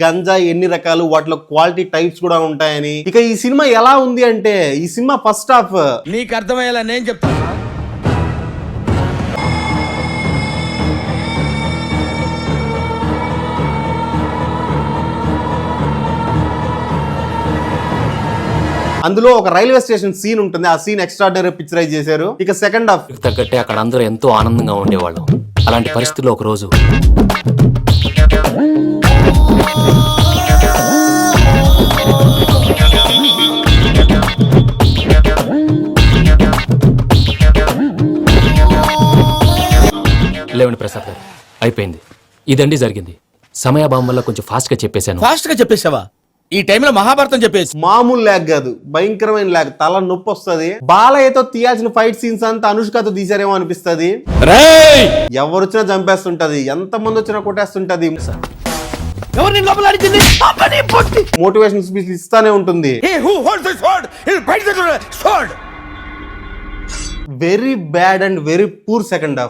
గంజా ఎన్ని రకాలు, వాటిలో క్వాలిటీ టైప్స్ కూడా ఉంటాయని. ఇక ఈ సినిమా ఎలా ఉంది అంటే, ఈ సినిమా ఫస్ట్ హాఫ్ నీకు అర్థమయ్యేలా నేను చెప్తాను. అందులో ఒక రైల్వే స్టేషన్ సీన్ ఉంటుంది. ఆ సీన్ ఎక్స్ట్రాడినరీ పిక్చరైజ్ చేశారు. ఇక సెకండ్ హాఫ్ తగ్గట్టే అక్కడ అందరూ ఎంతో ఆనందంగా ఉండేవాళ్ళం. అలాంటి పరిస్థితుల్లో ఒక రోజు లేవండి ప్రసాద్ గారు, అయిపోయింది. ఇదండి జరిగింది. సమయాభావం వల్ల కొంచెం ఫాస్ట్ గా చెప్పేశాను. ఫాస్ట్ గా చెప్పేసావా? ఈ టైంలో మహాభారతం చెప్పేసి. మామూలు ల్యాగ్ కాదు, భయంకరమైన ల్యాగ్. తల నొప్పి వస్తుంది. బాలయ్యతో తీయాల్సిన ఫైట్ సీన్స్ అంతా అనుష్కతో తీసారేమో అనిపిస్తుంది. ఎవరు వచ్చినా చంపేస్తుంటది, ఎంత మంది వచ్చినా కొట్టేస్తుంటది. మోటివేషన్ స్పీచ్ ఇస్తానే ఉంటుంది. Very bad and very poor second half.